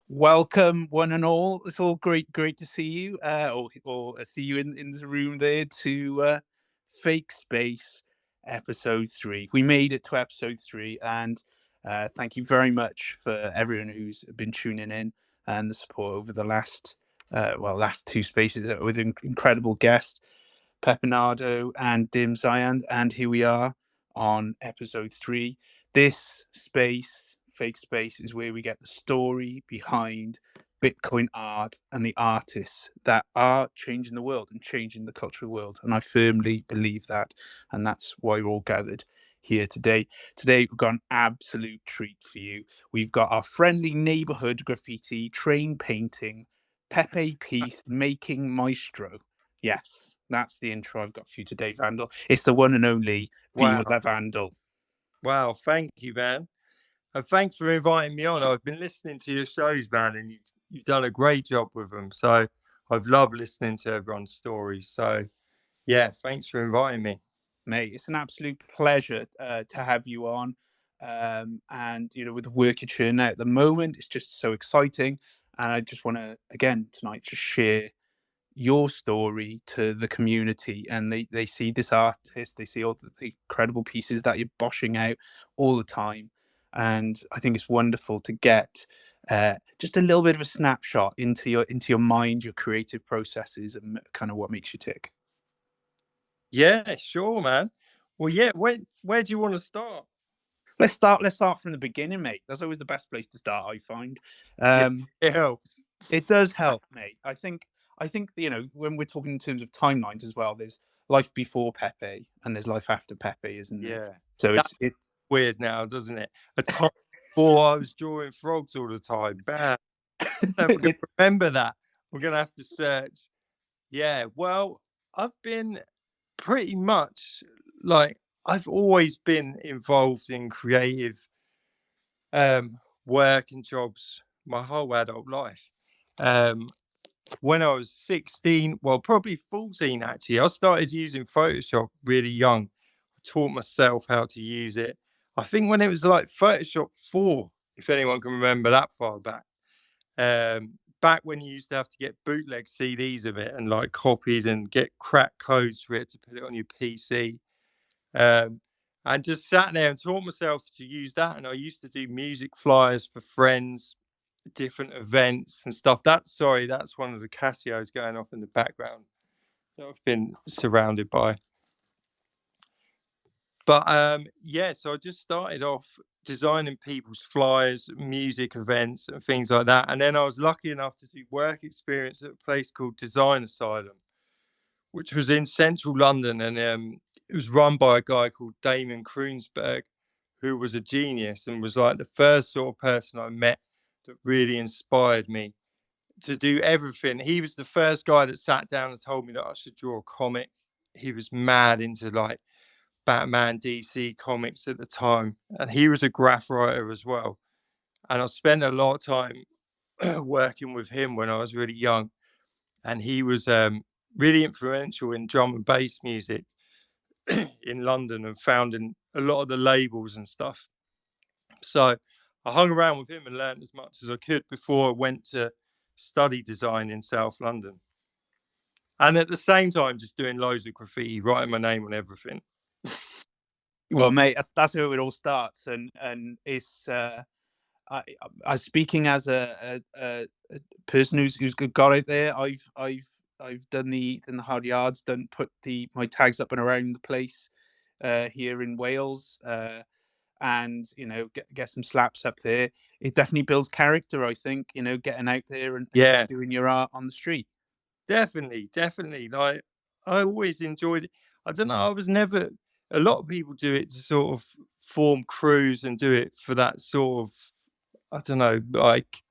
Welcome, one and all. It's all great to see you, or see you in the room there to Fake Space episode 3. We made it to episode 3, and thank you very much for everyone who's been tuning in and the support over the last two spaces with incredible guests, Pepinardo and Dim Zion, and here we are on episode 3. This space, Fake Space, is where we get the story behind Bitcoin art and the artists that are changing the world and changing the cultural world. And I firmly believe that. And that's why we're all gathered here today. Today, we've got an absolute treat for you. We've got our friendly neighborhood graffiti, train painting, Pepe piece making maestro. Yes, that's the intro I've got for you today, Vandal. It's the one and only Wow. Viva Vandal. Wow. Thank you, man. And thanks for inviting me on. I've been listening to your shows, man, and you've done a great job with them. So I've loved listening to everyone's stories. So yeah, thanks for inviting me. Mate, it's an absolute pleasure to have you on. And with the work you're churning out at the moment, it's just so exciting. And I just want to again tonight just share your story to the community, and they see this artist, they see all the incredible pieces that you're boshing out all the time, and I think it's wonderful to get just a little bit of a snapshot into your mind, your creative processes, and kind of what makes you tick. Yeah, sure, man. Well, yeah, where do you want to start? Let's start from the beginning, mate. That's always the best place to start, I find. Yeah, um it helps. It does help, mate. I think when we're talking in terms of timelines as well, there's life before Pepe and there's life after Pepe, isn't there? Yeah. So That's it weird now, doesn't it? A time before I was drawing frogs all the time. Bad. Never gonna it remember that. We're gonna have to search. Yeah, well, I've been pretty much like I've always been involved in creative work and jobs my whole adult life. Um, when I was 16, well, probably 14 actually, I started using Photoshop really young. I taught myself how to use it. I think when it was like Photoshop 4, if anyone can remember that far back. Back when you used to have to get bootleg CDs of it and like copies and get crack codes for it to put it on your PC. Um, and just sat there and taught myself to use that. And I used to do music flyers for friends, different events and stuff. That's one of the Casios going off in the background that I've been surrounded by. But yeah, so I just started off designing people's flyers, music events, and things like that. And then I was lucky enough to do work experience at a place called Design Asylum, which was in central London. And it was run by a guy called Damon Kroonsberg, who was a genius and was like the first sort of person I met that really inspired me to do everything. He was the first guy that sat down and told me that I should draw a comic. He was mad into like Batman DC comics at the time, and he was a graph writer as well. And I spent a lot of time working with him when I was really young, and he was really influential in drum and bass music in London and founding a lot of the labels and stuff. So I hung around with him and learned as much as I could before I went to study design in South London. And at the same time, just doing loads of graffiti, writing my name on everything. Well, mate, that's how it all starts, and it's I speaking as a person who's got out there. I've done the hard yards, done put the my tags up and around the place here in Wales. And get some slaps up there. It definitely builds character, I think, getting out there and Yeah, doing your art on the street. definitely, definitely. Like I always enjoyed it. I don't know. I was never. A lot of people do it to sort of form crews and do it for that sort of. I don't know, like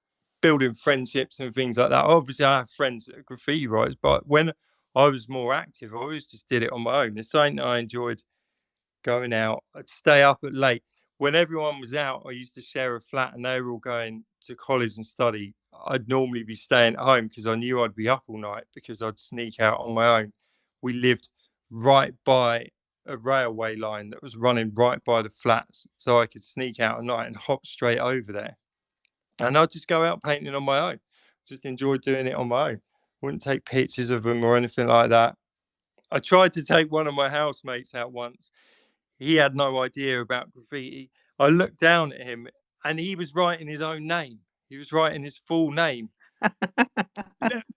building friendships and things like that. Obviously, I have friends that are graffiti writers, but when I was more active, I always just did it on my own. It's something that I enjoyed going out. I'd stay up at late. When everyone was out, I used to share a flat and they were all going to college and study. I'd normally be staying at home because I knew I'd be up all night because I'd sneak out on my own. We lived right by a railway line that was running right by the flats, so I could sneak out at night and hop straight over there. and I'd just go out painting on my own. Just enjoy doing it on my own. Wouldn't take pictures of them or anything like that. I tried to take one of my housemates out once. He had no idea about graffiti. I looked down at him and he was writing his own name. He was writing his full name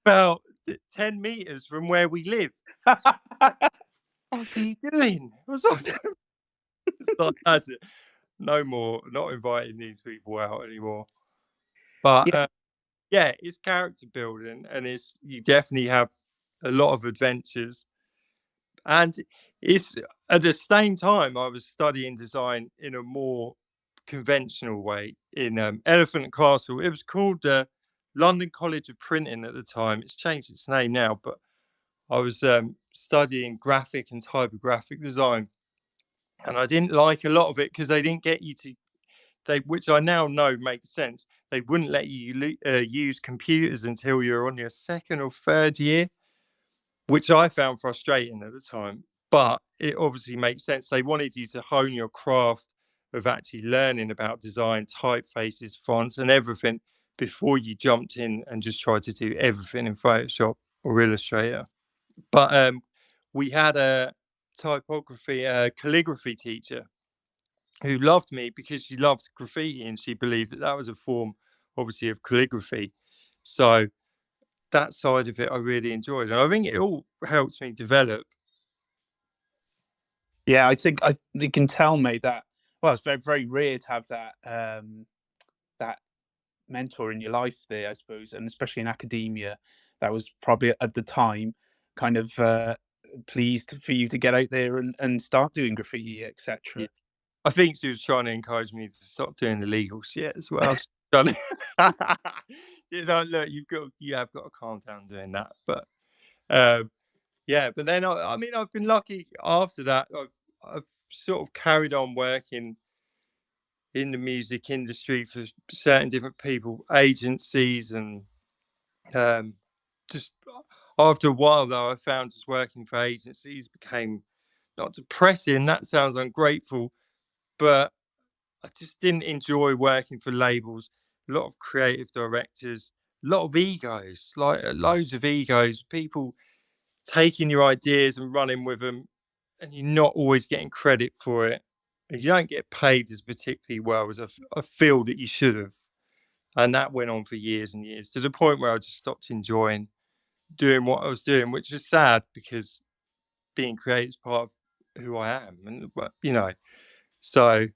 about 10 meters from where we live. What are you doing? I was like, that's it. No more, not inviting these people out anymore. But Yeah, yeah, it's character building, and it's you definitely have a lot of adventures. And it's at the same time I was studying design in a more conventional way in Elephant and Castle. It was called London College of Printing at the time. It's changed its name now, but I was studying graphic and typographic design, and I didn't like a lot of it because they didn't get you to they, which I now know makes sense. They wouldn't let you use computers until you're on your second or third year, which I found frustrating at the time. But it obviously makes sense. They wanted you to hone your craft of actually learning about design, typefaces, fonts, and everything before you jumped in and just tried to do everything in Photoshop or Illustrator. But we had a typography, calligraphy teacher who loved me because she loved graffiti and she believed that that was a form, obviously, of calligraphy. So that side of it I really enjoyed, and I think it all helps me develop. yeah. I think you can tell me that. Well, it's very very rare to have that that mentor in your life there, I suppose, and especially in academia. That was probably at the time kind of pleased for you to get out there and start doing graffiti, Yeah. etc. I think she was trying to encourage me to stop doing illegal shit as well. She's trying to she's like, look, you have got to calm down doing that. But yeah, but then I mean I've been lucky after that. I've sort of carried on working in the music industry for certain different people, agencies, and um, just after a while, though, I found just working for agencies became not depressing. That sounds ungrateful, but I just didn't enjoy working for labels. A lot of creative directors, a lot of egos, like loads of egos, people taking your ideas and running with them, and you're not always getting credit for it. And you don't get paid as particularly well as I feel that you should have. And that went on for years and years to the point where I just stopped enjoying doing what I was doing, which is sad because being creative is part of who I am. And, so,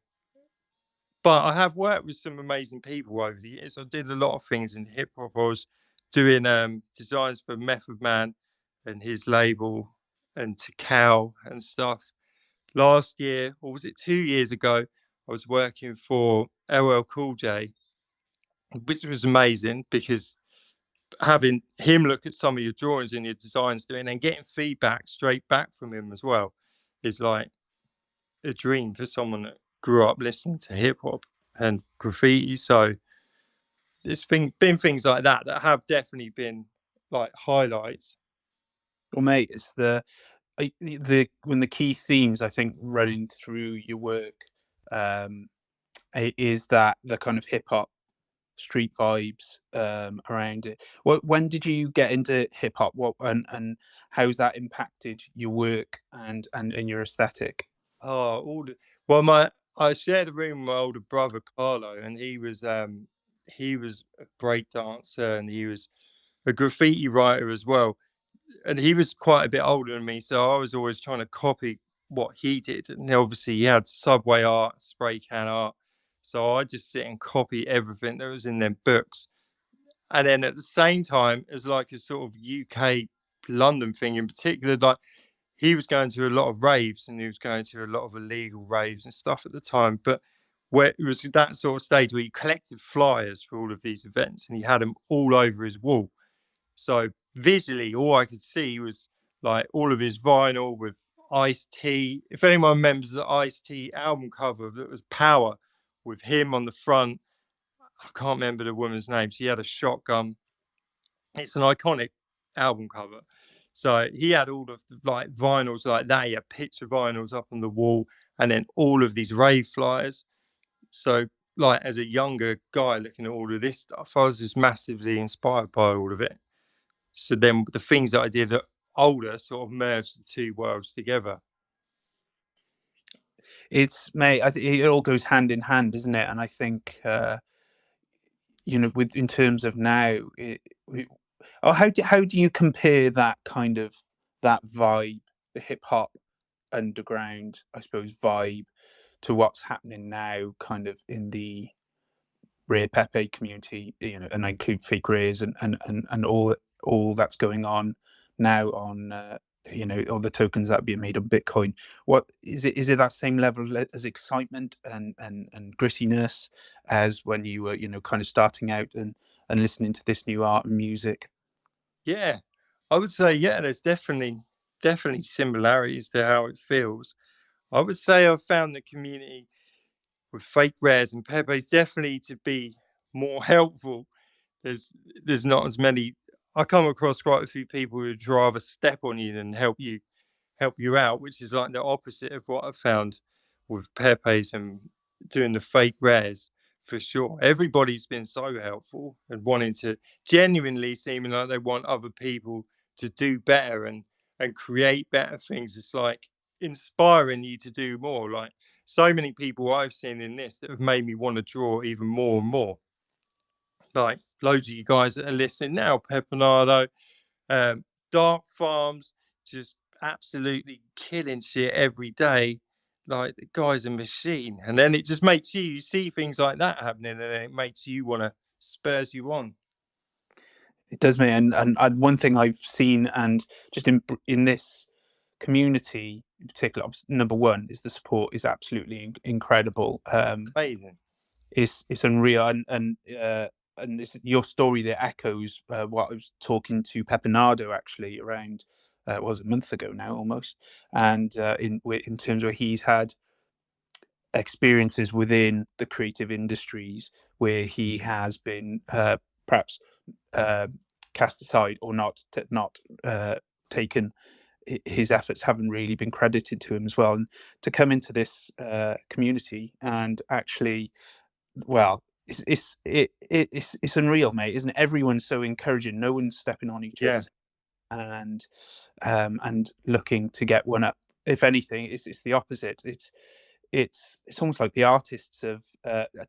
but I have worked with some amazing people over the years. I did a lot of things in hip hop. I was doing designs for Method Man and his label and Takao and stuff. Last year, or was it 2 years ago, I was working for LL Cool J, which was amazing because having him look at some of your drawings and your designs doing and getting feedback straight back from him as well is like a dream for someone that grew up listening to hip hop and graffiti. So been things like that that have definitely been like highlights. Well, mate, it's the when the key themes I think running through your work um, is that the kind of hip hop street vibes around it. When did you get into hip hop? What and how's that impacted your work and your aesthetic? Oh, well, my I shared a room with my older brother Carlo, and he was a great dancer and he was a graffiti writer as well. And he was quite a bit older than me, so I was always trying to copy what he did. And obviously, he had subway art, spray can art, so I just sit and copy everything that was in them books. And then at the same time, as like a sort of UK London thing in particular, like he was going to a lot of raves and he was going to a lot of illegal raves and stuff at the time. But where it was that sort of stage where you collected flyers for all of these events and he had them all over his wall. So visually, all I could see was like all of his vinyl with Ice T. If anyone remembers the Ice T album cover that was Power with him on the front, I can't remember the woman's name. She had a shotgun. It's an iconic album cover. So he had all of the like vinyls like that. He had picture vinyls up on the wall, and then all of these rave flyers. So like as a younger guy looking at all of this stuff, I was just massively inspired by all of it. So then the things that I did at older sort of merged the two worlds together. It's mate, I think it all goes hand in hand, isn't it? And I think with in terms of now, how do you compare that kind of that vibe, the hip hop underground, I suppose, vibe to what's happening now, kind of in the Rare Pepe community, and I include fake rares and all that's going on now on all the tokens that are being made on Bitcoin. What is it? Is it that same level as excitement and grittiness as when you were kind of starting out and listening to this new art and music? Yeah, I would say yeah. There's definitely similarities to how it feels. I would say I've found the community with fake rares and Pepe's definitely to be more helpful. There's there's not as many. I come across quite a few people who'd rather step on you than help you out, which is like the opposite of what I found with Pepe's and doing the fake rares for sure. Everybody's been so helpful and wanting to genuinely seeming like they want other people to do better and create better things. It's like inspiring you to do more. Like so many people I've seen in this that have made me want to draw even more and more. Like loads of you guys that are listening now, Pepinado, um, Dark Farms, just absolutely killing shit every day. Like the guy's a machine, and then it just makes you see things like that happening, and then it makes you want to spurs you on. It does, me, and one thing I've seen, and just in this community in particular, number one is the support is absolutely incredible. Amazing. It's unreal, and this your story there echoes what I was talking to Pepinado actually around was a month ago now almost, and in terms where he's had experiences within the creative industries where he has been perhaps uh, cast aside or not taken his efforts haven't really been credited to him as well. And to come into this community and actually, well, it's unreal, mate, isn't it? Everyone's so encouraging. No one's stepping on each Yeah, other's and looking to get one up. If anything, it's the opposite. It's almost like the artists have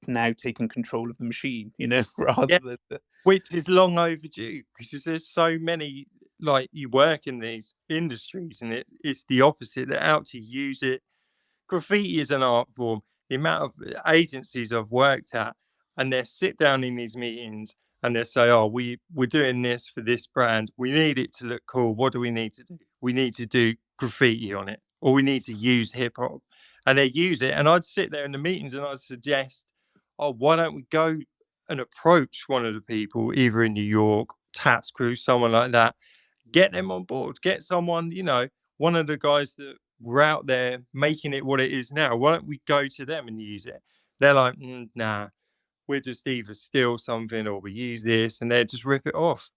now taken control of the machine, rather yeah, than which is long overdue because there's so many. Like you work in these industries, and it's the opposite. They're out to use it. Graffiti is an art form. The amount of agencies I've worked at, and they sit down in these meetings and they say, "Oh, we're doing this for this brand. We need it to look cool. What do we need to do? We need to do graffiti on it, or we need to use hip hop." And they use it, and I'd sit there in the meetings and I'd suggest, "Oh, why don't we go and approach one of the people, either in New York, Tats Crew, someone like that, get them on board, get someone, one of the guys that were out there making it what it is now. Why don't we go to them and use it?" They're like, nah, we're just either steal something or we use this, and they just rip it off.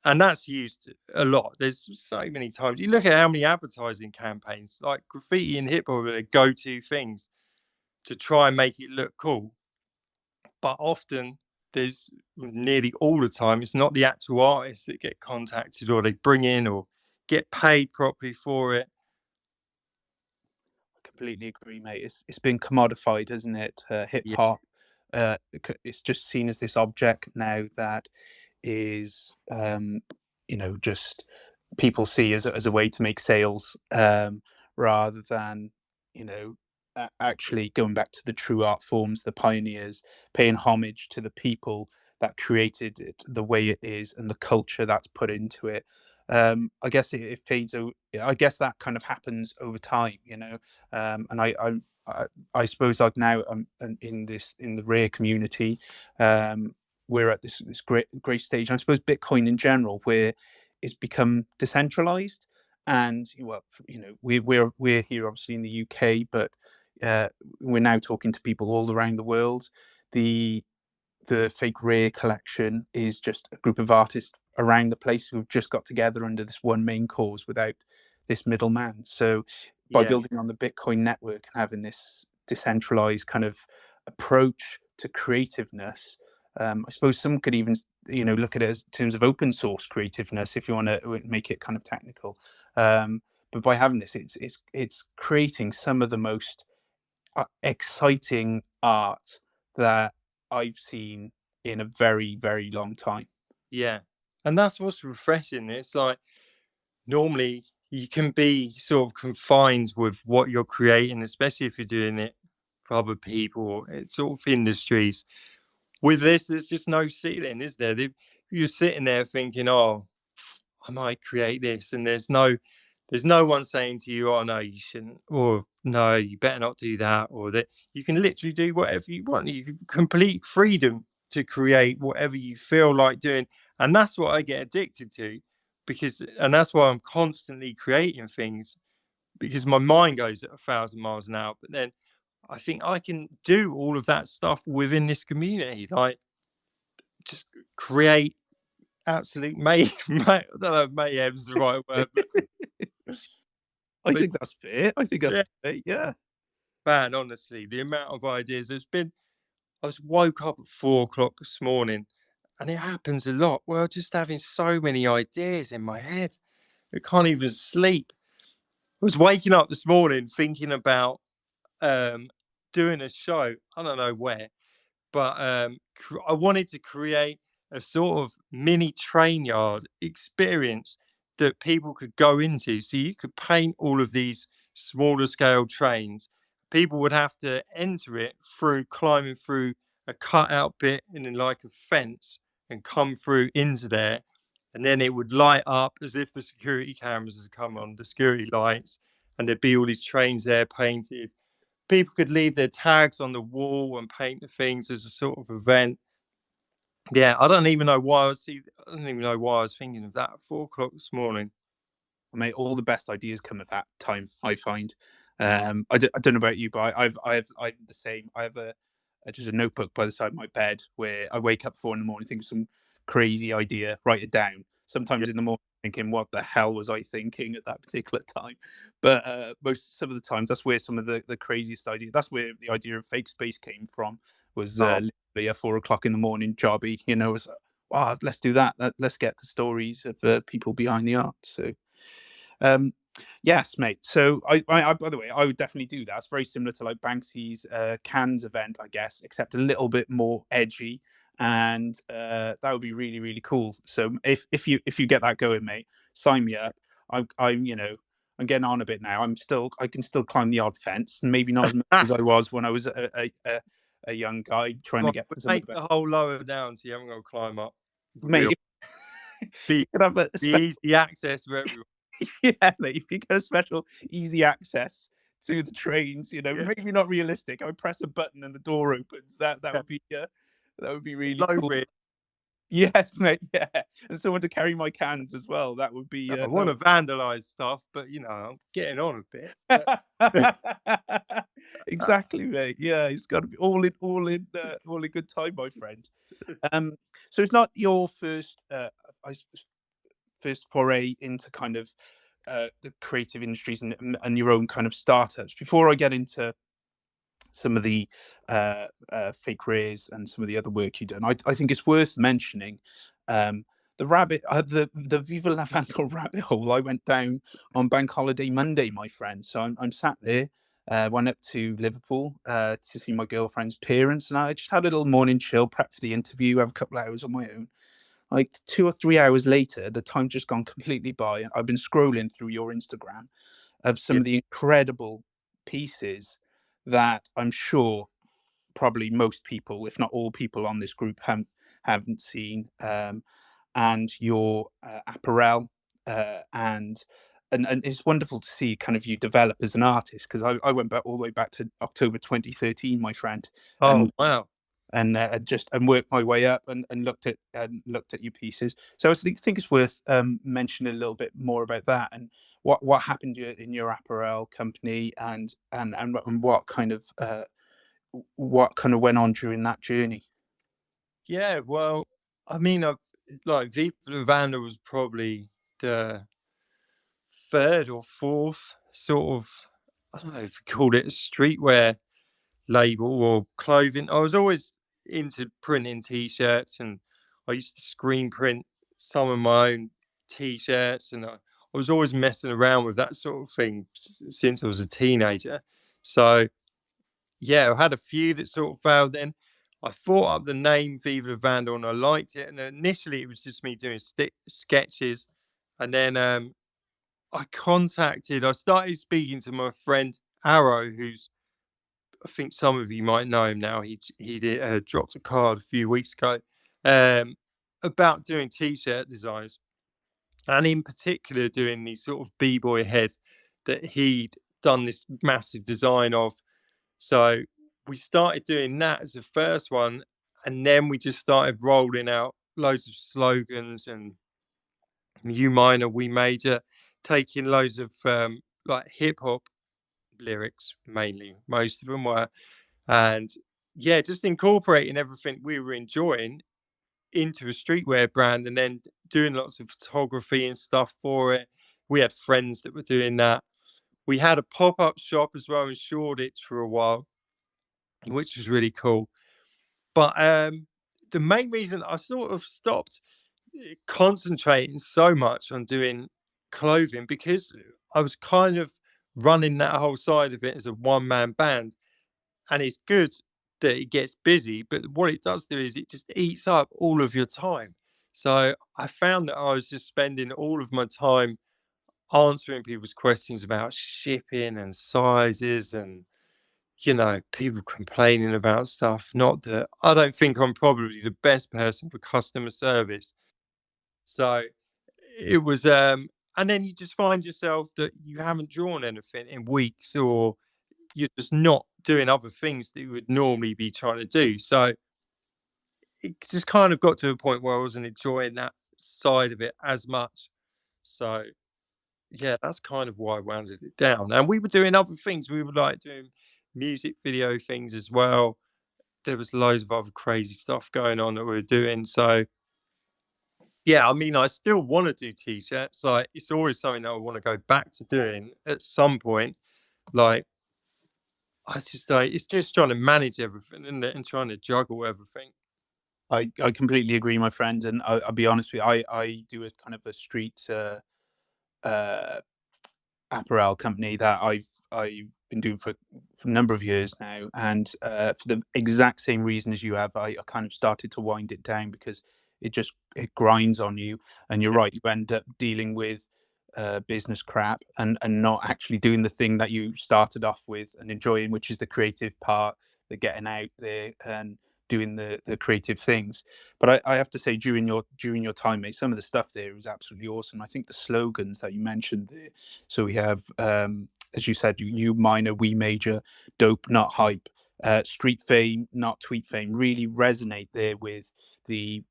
And that's used a lot. There's so many times. You look at how many advertising campaigns, like graffiti and hip hop, are the go to things to try and make it look cool. But often, there's nearly all the time, it's not the actual artists that get contacted or they bring in or get paid properly for it. completely agree, mate. It's been commodified, hasn't it? Hip Yeah, hop. It's just seen as this object now that is, just people see as a way to make sales, rather than you know actually going back to the true art forms, the pioneers, paying homage to the people that created it the way it is and the culture that's put into it. I guess it fades. I guess that kind of happens over time, and I suppose like now in the rare community, we're at this great stage. And I suppose Bitcoin in general, where it's become decentralized, and well, we're here obviously in the UK, but uh, we're now talking to people all around the world. The the Fake Rare collection is just a group of artists around the place who've just got together under this one main cause without this middleman. So by yeah, building on the Bitcoin network and having this decentralized kind of approach to creativeness. I suppose some could even, look at it as in terms of open source creativeness if you want to make it kind of technical. But by having this, it's creating some of the most exciting art that I've seen in a very, very long time. Yeah. And that's what's refreshing. It's like normally you can be sort of confined with what you're creating, especially if you're doing it for other people or sort of industries. With this, there's just no ceiling, is there? You're sitting there thinking, "Oh, I might create this," and there's no one saying to you, "Oh no, you shouldn't," or "No, you better not do that," or that you can literally do whatever you want. You can complete freedom to create whatever you feel like doing, and that's what I get addicted to, and that's why I'm constantly creating things because my mind goes at 1,000 miles an hour. But then I think I can do all of that stuff within this community, like just create absolute I don't know if mayhem's the right word, I but think that's fair. I think that's yeah, fair. Yeah. man, honestly, the amount of ideas there's been. I was woke up at 4 o'clock this morning, and it happens a lot. Where I'm just having so many ideas in my head. I can't even sleep. I was waking up this morning thinking about um, doing a show. I don't know where, but I wanted to create a sort of mini train yard experience that people could go into. So you could paint all of these smaller scale trains. People would have to enter it through climbing through a cutout bit and then like a fence and come through into there. And then it would light up as if the security cameras had come on, the security lights, and there'd be all these trains there painted. People could leave their tags on the wall and paint the things as a sort of event. Yeah, I don't even know why I was thinking of that at 4 o'clock this morning. Mate, all the best ideas come at that time, I find. I don't know about you, but I'm the same. I have just a notebook by the side of my bed where I wake up 4 in the morning, think of some crazy idea, write it down. Yeah. Sometimes in the morning, thinking, what the hell was I thinking at that particular time? But some of the times, that's where some of the craziest ideas. That's where the idea of fake space came from. Was Oh, literally a 4 o'clock in the morning jobby. Was wow, let's do that. Let's get the stories of people behind the art. So um, yes, mate. So by the way, I would definitely do that. It's very similar to like Banksy's Cannes event, I guess, except a little bit more edgy, and that would be really really cool. So if you get that going, mate, sign me up. I'm I'm getting on a bit now. I can still climb the odd fence, and maybe not as much as I was when I was a young guy trying to right, get but to some of make the best. the hole lower down so you haven't got to climb up. Would be Mate, be you could have a be easy access for everyone. yeah, like if you get a special easy access to the trains, Yeah, maybe not realistic. I would press a button and the door opens. yeah. That would be really Low cool. risk. Yes, mate. Yeah, and someone to carry my cans as well. That would be I that want to would. vandalize stuff, but I'm getting on a bit. But Exactly, mate. Yeah, it's got to be all in good time, my friend. Um, so it's not your I first foray into kind of the creative industries and your own kind of startups. Before I get into some of the fake rares and some of the other work you've done, I think it's worth mentioning um, the Viva La Vandal rabbit hole I went down on Bank Holiday Monday, my friend. So I'm sat there. Went up to Liverpool to see my girlfriend's parents, and I just had a little morning chill, prep for the interview, have a couple of hours on my own. Like 2 or 3 hours later, the time just gone completely by. I've been scrolling through your Instagram of some yeah, of the incredible pieces that I'm sure probably most people, if not all people on this group, haven't seen. And your apparel and it's wonderful to see kind of you develop as an artist because I went back all the way back to October 2013, my friend, oh and wow. just and worked my way up and looked at your pieces. So I think it's worth mentioning a little bit more about that and what happened in your apparel company and what kind of went on during that journey. Yeah, well, I mean, like Viva La Vandal was probably the third or fourth sort of, I don't know if you called it a streetwear label or clothing. I was always into printing t-shirts, and I used to screen print some of my own t-shirts, and I was always messing around with that sort of thing since I was a teenager. So yeah, I had a few that sort of failed. Then I thought up the name Viva the Vandal, and I liked it. And initially, it was just me doing sketches, and then I started speaking to my friend Arrow, who's, I think some of you might know him now. He did, dropped a card a few weeks ago, um, about doing t-shirt designs, and in particular doing these sort of b-boy head that he'd done this massive design of. So we started doing that as the first one, and then we just started rolling out loads of slogans and "You minor, we major," taking loads of like hip hop lyrics, mainly most of them were, and yeah, just incorporating everything we were enjoying into a streetwear brand, and then doing lots of photography and stuff for it. We had friends that were doing that. We had a pop up shop as well in Shoreditch for a while, which was really cool. But the main reason I sort of stopped concentrating so much on doing clothing, because I was kind of running that whole side of it as a one man band, and it's good that it gets busy, but what it does do is it just eats up all of your time. So I found that I was just spending all of my time answering people's questions about shipping and sizes, and people complaining about stuff. Not that I don't think I'm probably the best person for customer service. So it was, and then you just find yourself that you haven't drawn anything in weeks, or you're just not doing other things that you would normally be trying to do. So it just kind of got to a point where I wasn't enjoying that side of it as much. So yeah, that's kind of why I rounded it down. And we were doing other things. We were like doing music video things as well. There was loads of other crazy stuff going on that we were doing. So yeah, I mean, I still want to do t-shirts. Like, it's always something that I want to go back to doing at some point. Like, I just like, it's just trying to manage everything, and trying to juggle everything. I completely agree, my friend, and I'll be honest with you. I do a kind of a street uh, apparel company that I've been doing for a number of years now, and for the exact same reason as you have, I kind of started to wind it down because it grinds on you, and you're Yeah. right, you end up dealing with business crap and not actually doing the thing that you started off with and enjoying, which is the creative part, the getting out there and doing the creative things. But I have to say, during your time, mate, some of the stuff there was absolutely awesome. I think the slogans that you mentioned there. So we have, as you said, you minor, we major, dope, not hype, street fame, not tweet fame, really resonate there with the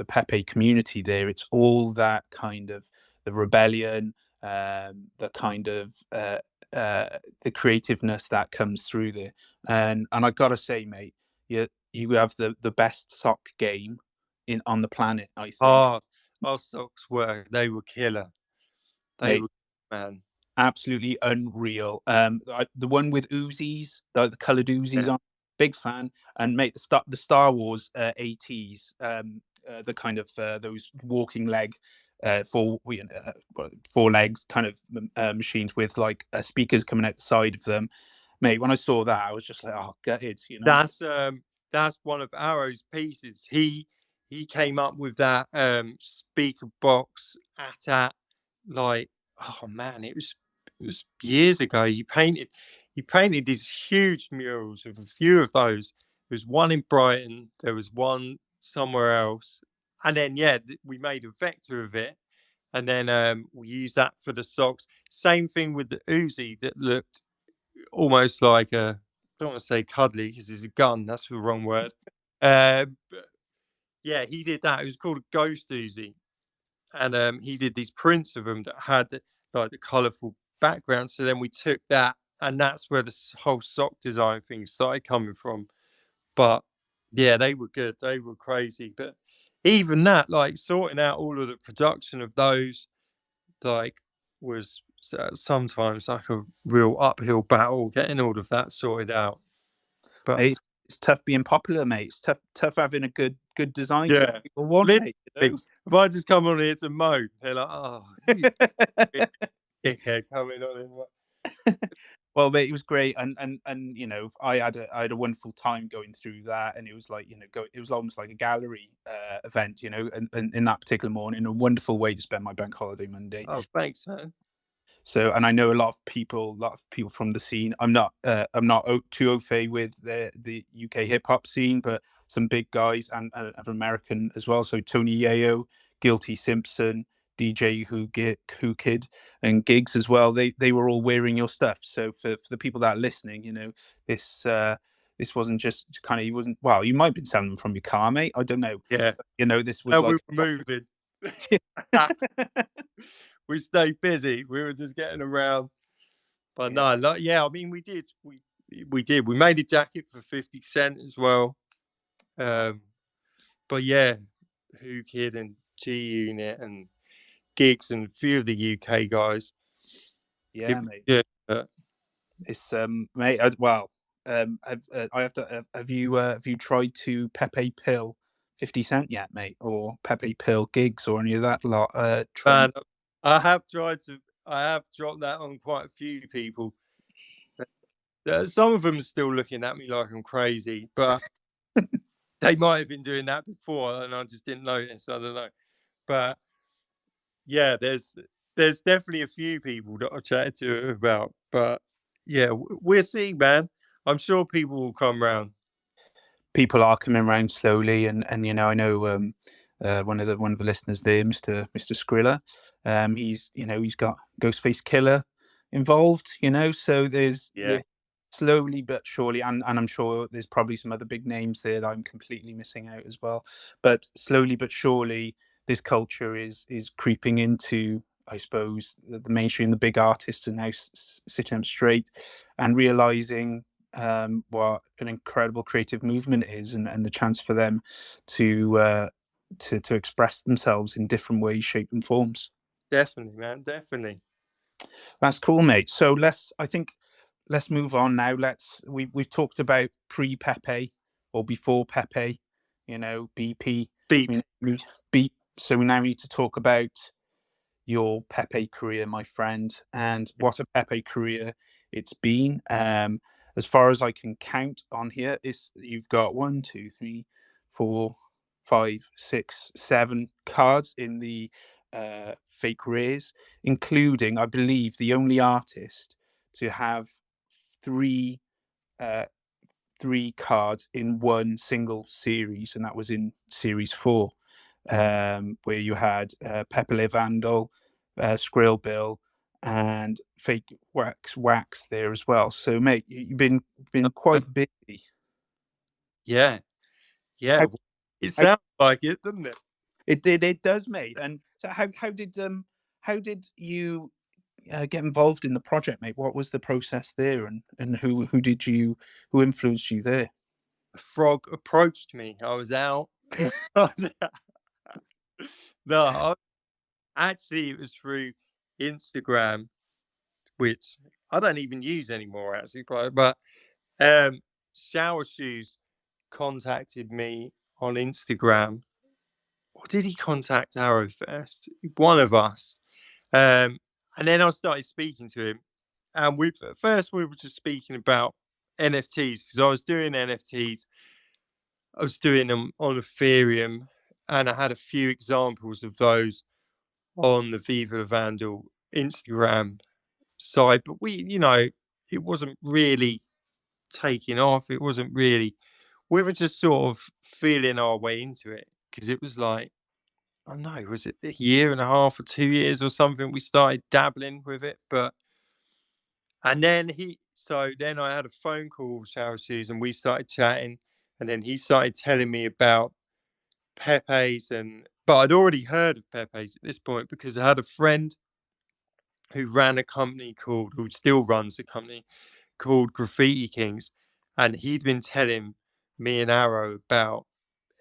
Pepe community there. It's all that kind of the rebellion, the kind of the creativeness that comes through there. And I gotta say, mate, you have the best sock game in on the planet, I think. Oh, our socks they were killer. They Mate, were, man. absolutely unreal. The one with Uzis, the coloured Uzis Yeah. on, big fan. And mate, the Star Wars ATs, the kind of those walking leg, four legs kind of machines with like speakers coming out the side of them. Mate, when I saw that, I was just like, oh, gutted. That's one of Arrow's pieces. He came up with that speaker box at like, oh man, it was years ago. He painted these huge murals of a few of those. There was one in Brighton, there was one somewhere else. And then yeah, we made a vector of it, and then we used that for the socks. Same thing with the Uzi that looked almost like a, I don't want to say cuddly because it's a gun. That's the wrong word. But yeah, he did that. It was called a Ghost Uzi, and he did these prints of them that had like the colourful background. So then we took that, and that's where the whole sock design thing started coming from. But yeah, they were good. They were crazy. But even that, like sorting out all of the production of those, like was sometimes like a real uphill battle getting all of that sorted out. But Hey, it's tough being popular, mate. It's tough having a good design team. yeah, People want, literally, mate. if I just come on here to moan, they're like, "Oh, you dickhead coming on in." Well, mate, it was great, and I had a wonderful time going through that, and it was like it was almost like a gallery event, and in that particular morning, a wonderful way to spend my bank holiday Monday. Oh, thanks, man. So, and I know a lot of people from the scene. I'm not too au fait with the UK hip hop scene, but some big guys and American as well. So Tony Yayo, Guilty Simpson, DJ Who Kid, and Gigs as well. They were all wearing your stuff. So for the people that are listening, this this wasn't just kind of you wasn't well. You might have been selling them from your car, mate. I don't know. Yeah, This was and we like were moving. We stayed busy. We were just getting around. But yeah. no, like, yeah, I mean, we did. We made a jacket for 50 Cent as well. Um, but yeah, Who Kid and G Unit and Gigs and a few of the UK guys. It Yeah, was mate. yeah, It's mate. Well, I have to. Have you tried to Pepe Pill 50 Cent yet, mate, or Pepe Pill gigs or any of that lot? Trying. man. I have tried to. I have dropped that on quite a few people. Some of them are still looking at me like I'm crazy, but they might have been doing that before, and I just didn't notice. I don't know, but yeah, there's definitely a few people that I've chatted to about, but yeah, we'll see, man. I'm sure people will come round. People are coming around slowly, and I know one of the listeners there, Mister Skrilla, he's got Ghostface Killer involved, so Yeah, there's slowly but surely, and I'm sure there's probably some other big names there that I'm completely missing out as well, but slowly but surely this culture is creeping into, I suppose, the mainstream. The big artists are now sitting up straight and realizing what an incredible creative movement is, and the chance for them to to express themselves in different ways, shape, and forms. definitely, man, definitely. That's cool, mate. So let's move on now. We've talked about pre Pepe or before Pepe, BP. Beep. We need beep. So we now need to talk about your Pepe career, my friend, and what a Pepe career it's been. As far as I can count on here, is you've got one, two, three, four, five, six, seven cards in the fake rares, including, I believe, the only artist to have three uh, three cards in one single series, and that was in series four, where you had Pepperle Vandal, Skrill Bill, and Fake Wax there as well. So, mate, you've been quite busy. Yeah, yeah. How, It how, sounds like it, doesn't it? it does, mate. And so, how did you get involved in the project, mate? What was the process there, and who influenced you there? A frog approached me. I was out. No, actually, it was through Instagram, which I don't even use anymore, actually. But um, Shower Shoes contacted me on Instagram. Or did he contact Arrow first? One of us. Um, and then I started speaking to him. And at first we were just speaking about NFTs because I was doing NFTs. I was doing them on Ethereum, and I had a few examples of those on the Viva Vandal Instagram side. But it wasn't really taking off. It wasn't really. We were just sort of feeling our way into it because it was like, I don't know, was it a year and a half or 2 years or something? We started dabbling with it, but and then then I had a phone call with Shower Shoes and we started chatting, and then he started telling me about Pepe's, but I'd already heard of Pepe's at this point because I had a friend who still runs a company called Graffiti Kings, and he'd been telling me and Arrow about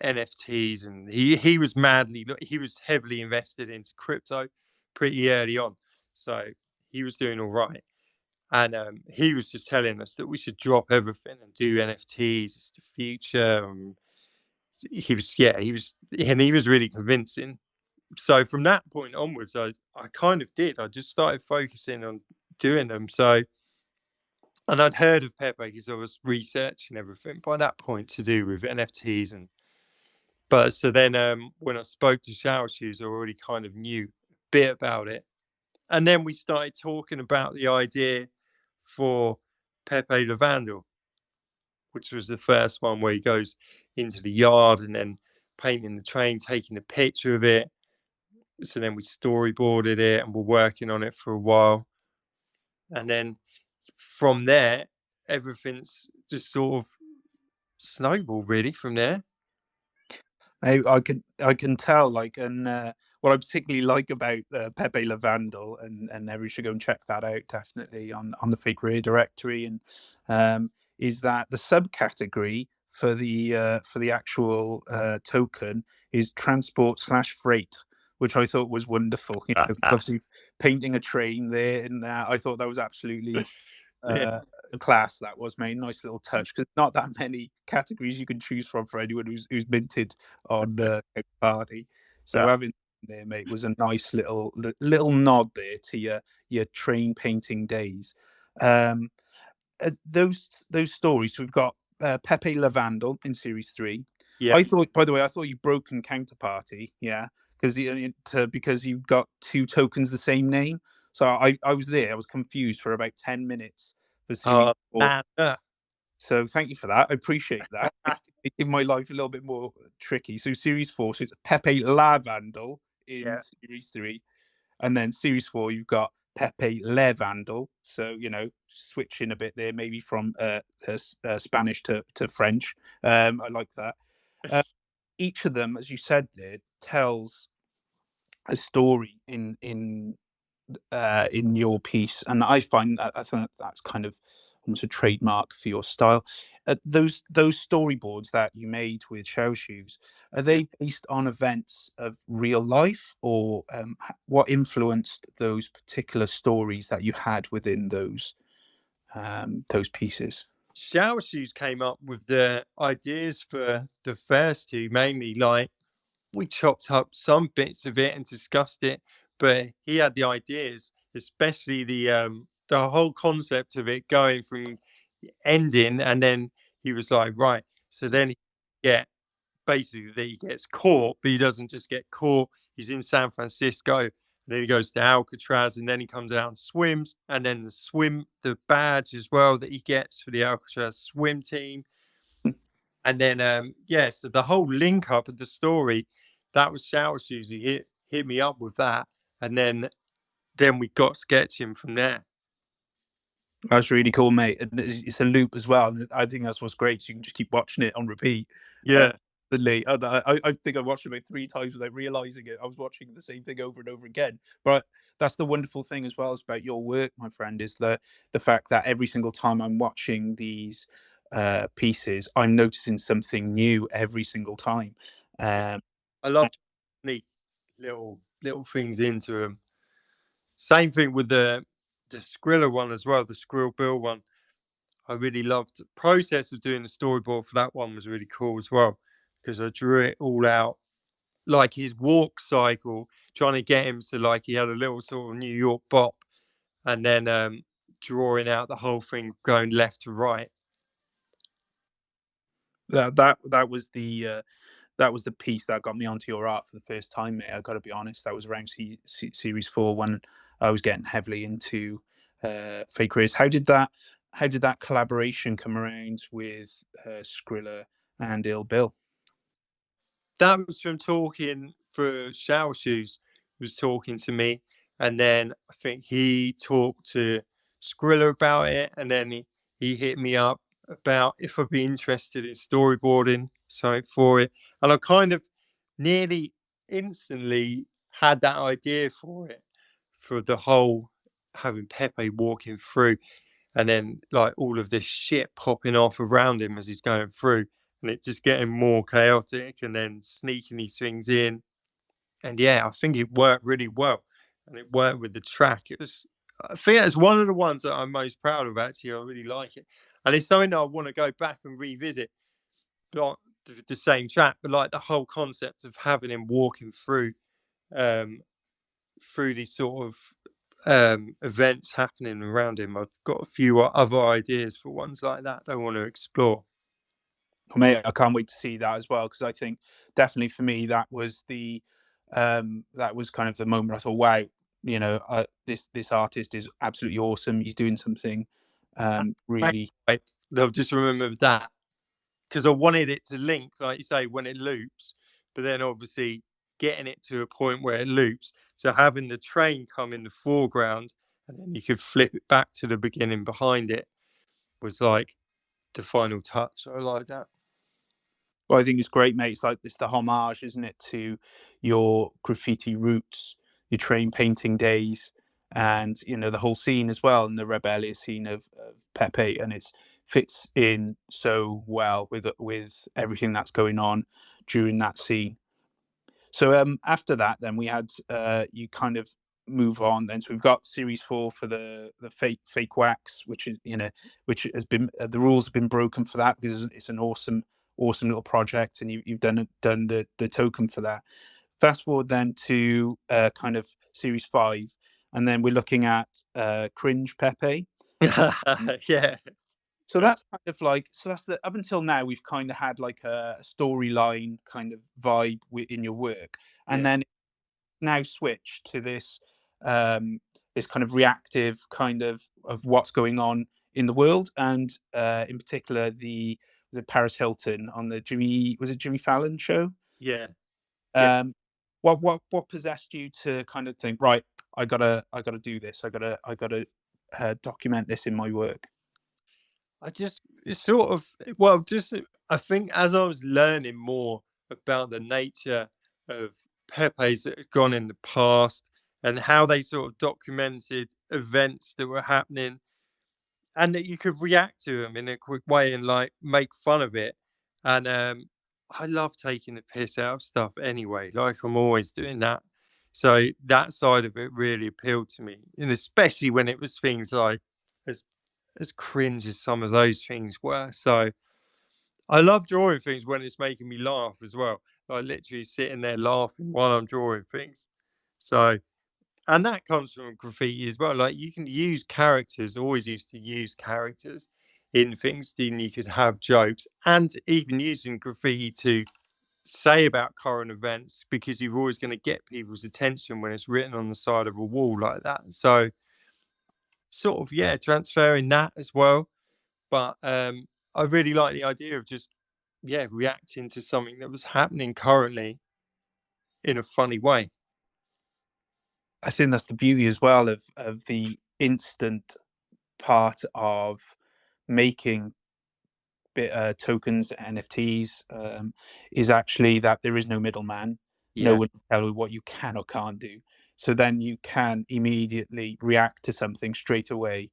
NFTs, and he was heavily invested into crypto pretty early on, so he was doing all right. And he was just telling us that we should drop everything and do NFTs. It's the future. He was really convincing. So from that point onwards, I kind of did. I just started focusing on doing them. So, and I'd heard of Pepe because I was researching everything by that point to do with NFTs. And but so then when I spoke to Shower Shoes, I already kind of knew a bit about it. And then we started talking about the idea for Pepe the Vandal, which was the first one where he goes into the yard and then painting the train, taking a picture of it. So then we storyboarded it and we're working on it for a while. And then from there, everything's just sort of snowballed really from there. I can tell, like, and what I particularly like about Pepe Lavandle, and everyone should go and check that out definitely on the Fake Rare directory, and is that the subcategory for the actual token is transport slash freight, which I thought was wonderful. You know, obviously painting a train there, and I thought that was absolutely Yeah. uh, class. That was, made nice little touch, because not that many categories you can choose from for anyone who's minted on Party. So Yeah. having there, mate, was a nice little nod there to your train painting days. Um, those stories. We've got Pepe Lavandle in series 3. Yeah. I thought, by the way, I thought you broken counterparty, yeah, because you've got two tokens the same name. So I was there. I was confused for about 10 minutes for series Oh, 4. man. So thank you for that. I appreciate that. Making my life a little bit more tricky. So series 4, so it's Pepe Lavandle in Yeah. series 3, and then series 4 you've got Pepe Le Vandal. So switching a bit there, maybe from Spanish to French. I like that. Uh, each of them, as you said there, tells a story in your piece, and I think that's kind of almost a trademark for your style. Those storyboards that you made with Show Shoes, are they based on events of real life, or what influenced those particular stories that you had within those pieces? Shower Shoes came up with the ideas for the first two mainly. Like, we chopped up some bits of it and discussed it, but he had the ideas, especially the whole concept of it going from ending, and then he was like, right, so then he get basically that he gets caught, but he doesn't just get caught. He's in San Francisco, and then he goes to Alcatraz, and then he comes out and swims, and then the badge as well that he gets for the Alcatraz swim team. And then yeah, so the whole link up of the story, that was Shower Shoes. He hit me up with that, and then we got sketching from there. That's really cool, mate. And it's a loop as well. And I think that's what's great. So you can just keep watching it on repeat. Uh, Yeah. and I think I watched it about 3 times without realizing it. I was watching the same thing over and over again. But that's the wonderful thing as well as about your work, my friend, is the fact that every single time I'm watching these pieces, I'm noticing something new every single time. Um, I love neat little things into them. Same thing with the Skrilla one as well, the Skrill Bill one. I really loved the process of doing the storyboard for that one was really cool as well, because I drew it all out, like his walk cycle, trying to get him to, like, he had a little sort of New York bop, and then drawing out the whole thing going left to right. that was the piece that got me onto your art for the first time, mate. I got to be honest. That was around series 4 when I was getting heavily into fake careers. How did that collaboration come around with Skrilla and Ill Bill? That was from talking for Shower Shoes, was talking to me, and then I think he talked to Skrilla about it, and then he hit me up about if I'd be interested in storyboarding something for it, and I kind of nearly instantly had that idea for it, for the whole having Pepe walking through, and then like all of this shit popping off around him as he's going through, and it just getting more chaotic, and then sneaking these things in. And yeah, I think it worked really well, and it worked with the track. It was I think that's one of the ones that I'm most proud of. Actually, I really like it, and it's something that I want to go back and revisit. Not the same track, but like the whole concept of having him walking um, through these sort of events happening around him. I've got a few other ideas for ones like that I want to explore. Mate, I can't wait to see that as well because I think definitely for me that was kind of the moment I thought, wow, this artist is absolutely awesome. He's doing something really. Right, they'll just remember that because I wanted it to link, like you say, when it loops, but then obviously getting it to a point where it loops. So having the train come in the foreground and then you could flip it back to the beginning behind it was like the final touch. I like that. Well, I think it's great, mate. It's like it's the homage, isn't it, to your graffiti roots, your train painting days, and the whole scene as well, and the rebellious scene of Pepe, and it fits in so well with everything that's going on during that scene. So after that, then we had you kind of move on. Then so we've got series 4 for the fake wax, which is which has been the rules have been broken for that because it's an awesome little project, and you've done the token for that. Fast forward then to kind of series 5, and then we're looking at cringe Pepe. Yeah, So that's kind of like that's the up until now we've kind of had like a storyline kind of vibe in your work, and yeah, then now switch to this kind of reactive kind of what's going on in the world, and in particular the Paris Hilton on the Jimmy Fallon show. yeah, yeah. Um, what possessed you to kind of think, right? I gotta do this. I gotta document this in my work. I just it's sort of well, just I think as I was learning more about the nature of Pepe's that had gone in the past and how they sort of documented events that were happening and that you could react to them in a quick way and like make fun of it. And I love taking the piss out of stuff anyway. Like I'm always doing that. So that side of it really appealed to me, and especially when it was things like as as cringe as some of those things were. So I love drawing things when it's making me laugh as well. Like literally sitting there laughing while I'm drawing things. So and that comes from graffiti as well. Like you can use characters, always used to use characters in things. Then you could have jokes and even using graffiti to say about current events because you're always going to get people's attention when it's written on the side of a wall like that. So sort of yeah, transferring that as well. But I really like the idea of just yeah, reacting to something that was happening currently in a funny way. I think that's the beauty as well of the instant part of making tokens, NFTs, is actually that there is no middleman. No Yeah, one can tell you what you can or can't do. So then you can immediately react to something straight away,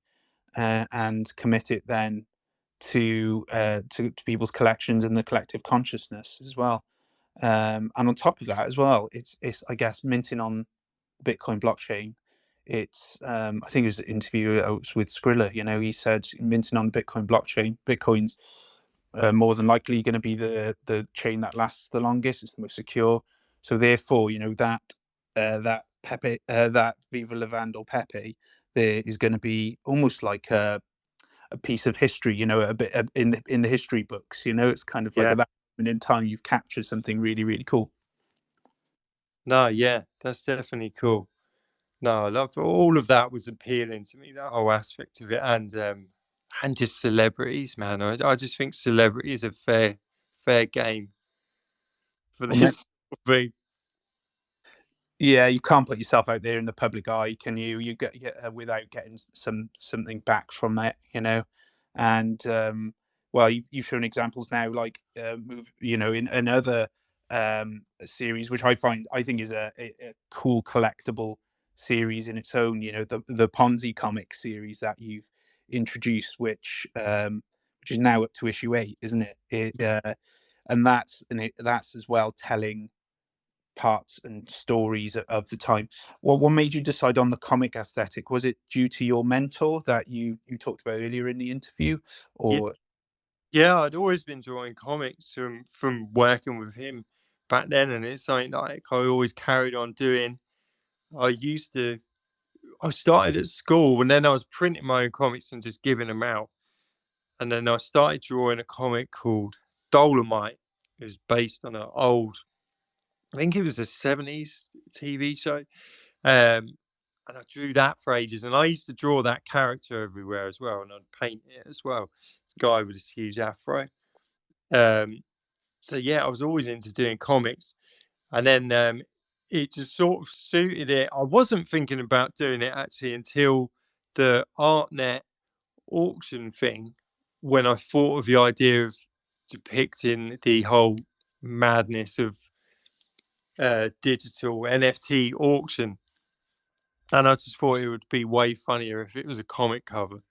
and commit it then to people's collections and the collective consciousness as well. And on top of that as well, it's I guess minting on the Bitcoin blockchain. It's I think it was an interview was with Skrilla. He said minting on the Bitcoin blockchain, Bitcoin's more than likely going to be the chain that lasts the longest. It's the most secure. So therefore, that Pepe, that Viva la Vandal Pepe, there is going to be almost like a piece of history. A bit in the history books. It's kind of like yeah. at that moment in time you've captured something really really cool. No, yeah, that's definitely cool. No, I love all of that was appealing to me, that whole aspect of it, and just celebrities, man. I just think celebrity is a fair game for Well, this sort of thing. yeah, you can't put yourself out there in the public eye, can you? You get without getting something back from it. And well, you've shown examples now, like in another series, which I think is a cool collectible series in its own. The Ponzi comic series that you've introduced, which is now up to issue 8, isn't it? And that's as well telling parts and stories of the time. What made you decide on the comic aesthetic? Was it due to your mentor that you talked about earlier in the interview, Yeah, or yeah, I'd always been drawing comics from working with him back then, and it's something like I always carried on doing. I used to I started at school and then I was printing my own comics and just giving them out. And then I started drawing a comic called Dolomite. It was based on an old, I think it was a 70s TV show. And I drew that for ages. And I used to draw that character everywhere as well. And I'd paint it as well. This guy with this huge afro. Um, so yeah, I was always into doing comics. And then it just sort of suited it. I wasn't thinking about doing it actually until the ArtNet auction thing, when I thought of the idea of depicting the whole madness of digital NFT auction. And I just thought it would be way funnier if it was a comic cover.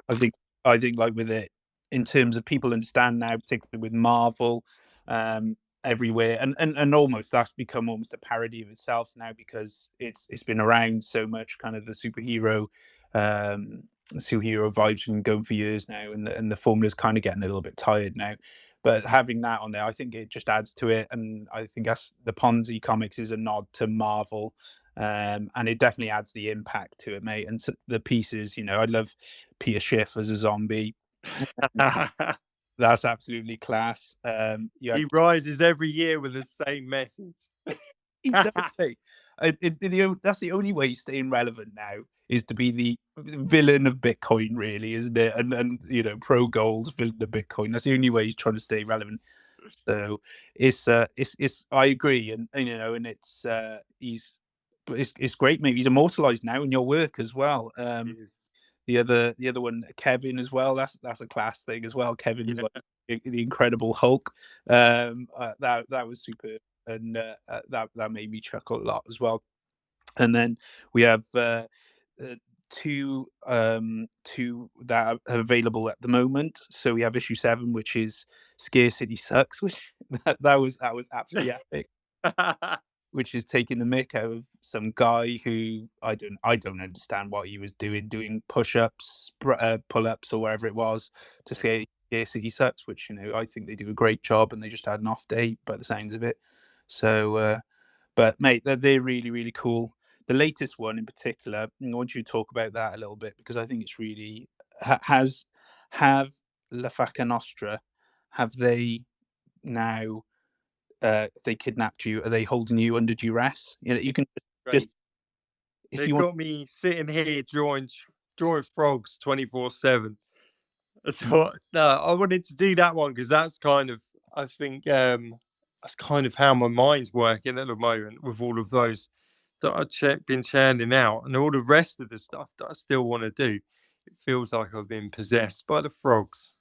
I think I think like with it in terms of people understand now, particularly with Marvel, um, everywhere, and almost that's become almost a parody of itself now because it's been around so much, kind of the um, superhero vibes been going for years now, and the formula's kind of getting a little bit tired now. But having that on there, I think it just adds to it, and I think that's the Ponzi comics is a nod to Marvel, and it definitely adds the impact to it, mate. And so the pieces, I love Peter Schiff as a zombie. That's absolutely class. You had He rises every year with the same message. he does, mate. That's the only way he's staying relevant now is to be the villain of Bitcoin, really, isn't it? And pro gold's villain of Bitcoin. That's the only way he's trying to stay relevant. So it's I agree, and it's great. Maybe he's immortalized now in your work as well. Yes. The other one, Kevin, as well. That's a class thing as well. Kevin's like Yeah. the Incredible Hulk. That was super, and that made me chuckle a lot as well. And then we have uh, two that are available at the moment. So we have issue 7, which is Scarcity Sucks, which that was absolutely epic, which is taking the mick out of some guy who I don't understand what he was doing push-ups, pull-ups, or whatever it was to say Scarcity Sucks, which I think they do a great job, and they just had an off day by the sounds of it. So, but mate, they're really really cool. The latest one in particular, I want you to talk about that a little bit because I think it's really has have La Faca Nostra, have they now if they kidnapped you, are they holding you under duress? You can just Great. if They've you want. got me sitting here drawing frogs 24/7. So no, I wanted to do that one because that's kind of, I think, that's kind of how my mind's working at the moment with all of those that been churning out, and all the rest of the stuff that I still want to do. It feels like I've been possessed by the frogs.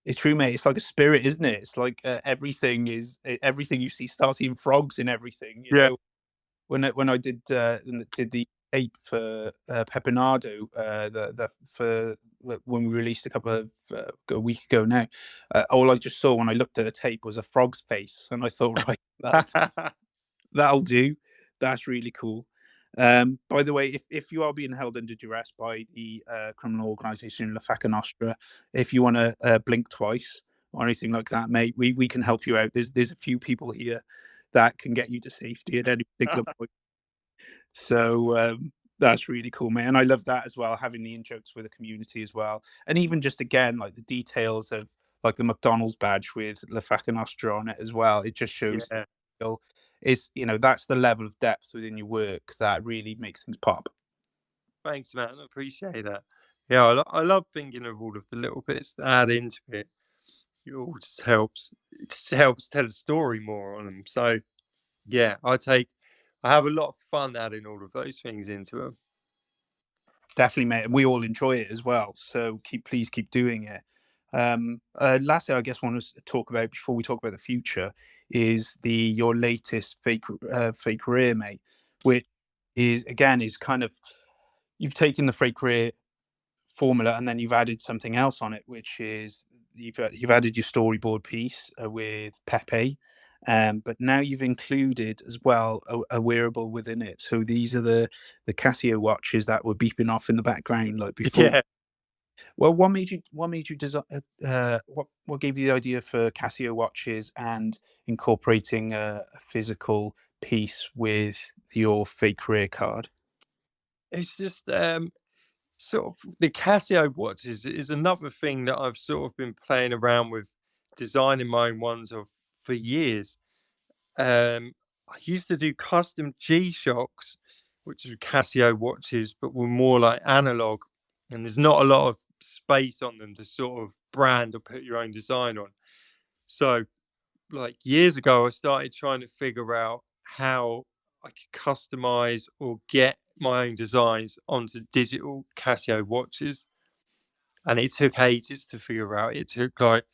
It's true, mate. It's like a spirit, isn't it? It's like everything you see. Start seeing frogs in everything. Yeah. When I did the tape for Pepinado, when we released a week ago now, all I just saw when I looked at the tape was a frog's face, and I thought, right, that'll do. That's really cool. By the way, if you are being held under duress by the criminal organisation La Faca Nostra, if you want to blink twice or anything like that, mate, we can help you out. There's a few people here that can get you to safety at any particular point. So that's really cool, man. And I love that as well, having the in jokes with the community as well, and even just again like the details of like the McDonald's badge with La Faca Nostra on it as well. It just shows Yeah. is that's the level of depth within your work that really makes things pop. Thanks, man. I appreciate that. Yeah, I love thinking of all of the little bits that add into it. It all just helps. It just helps tell a story more on them. So yeah, I have a lot of fun adding all of those things into them. Definitely, mate. And we all enjoy it as well. So please keep doing it. Lastly, I guess I want to talk about before we talk about the future is your latest fake career, mate, which is kind of you've taken the fake career formula and then you've added something else on it, which is you've added your storyboard piece with Pepe. But now you've included as well a wearable within it. So these are the Casio watches that were beeping off in the background like before. Yeah. Well, what made you design? What gave you the idea for Casio watches and incorporating a physical piece with your fake rear card? It's just, sort of the Casio watch is another thing that I've sort of been playing around with designing my own ones of for years. I used to do custom G-Shocks, which are Casio watches, but were more like analog, and there's not a lot of space on them to sort of brand or put your own design on. So, like years ago, I started trying to figure out how I could customize or get my own designs onto digital Casio watches. And it took ages to figure out. It took like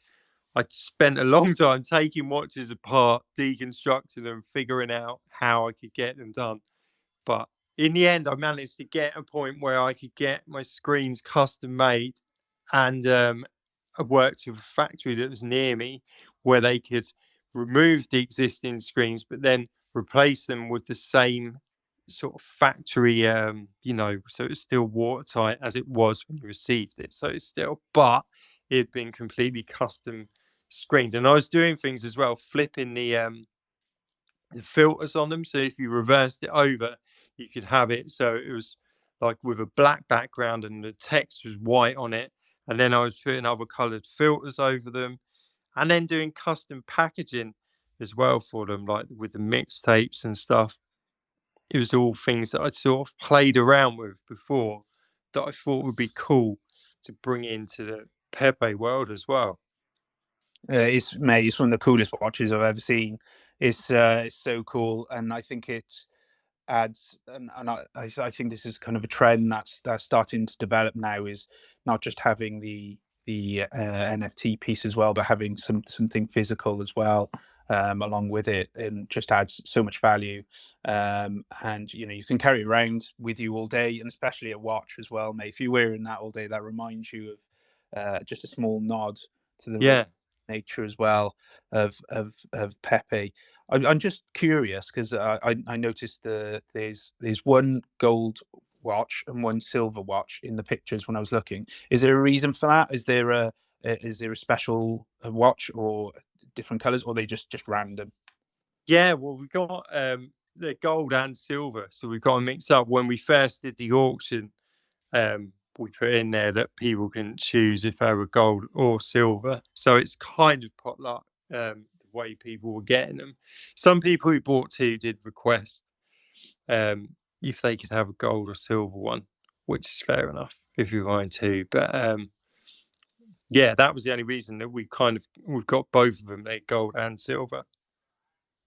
I spent a long time taking watches apart, deconstructing them, figuring out how I could get them done. But in the end, I managed to get a point where I could get my screens custom made, and I worked with a factory that was near me where they could remove the existing screens, but then replace them with the same sort of factory, so it's still watertight as it was when you received it. So it's still, but it had been completely custom screened. And I was doing things as well, flipping the filters on them. So if you reversed it over, you could have it so it was like with a black background and the text was white on it. And then I was putting other colored filters over them and then doing custom packaging as well for them, like with the mixtapes and stuff. It was all things that I'd sort of played around with before that I thought would be cool to bring into the Pepe world as well. It's mate, it's one of the coolest watches I've ever seen. It's so cool, and I think it adds, and I think this is kind of a trend that's starting to develop now. Is not just having the NFT piece as well, but having something physical as well along with it, and just adds so much value. And you can carry it around with you all day, and especially a watch as well, mate. If you're wearing that all day, that reminds you of just a small nod to the real Yeah. nature as well of Pepe. I'm just curious because I noticed there's one gold watch and one silver watch in the pictures when I was looking. Is there a reason for that? Is there a special watch or different colors, or are they just random? Yeah, well, we got the gold and silver, so we've got to mix up. When we first did the auction, we put in there that people can choose if they were gold or silver. So it's kind of potluck, the way people were getting them. Some people who bought two did request if they could have a gold or silver one, which is fair enough if you're buying two. But yeah, that was the only reason that we've got both of them, they're gold and silver.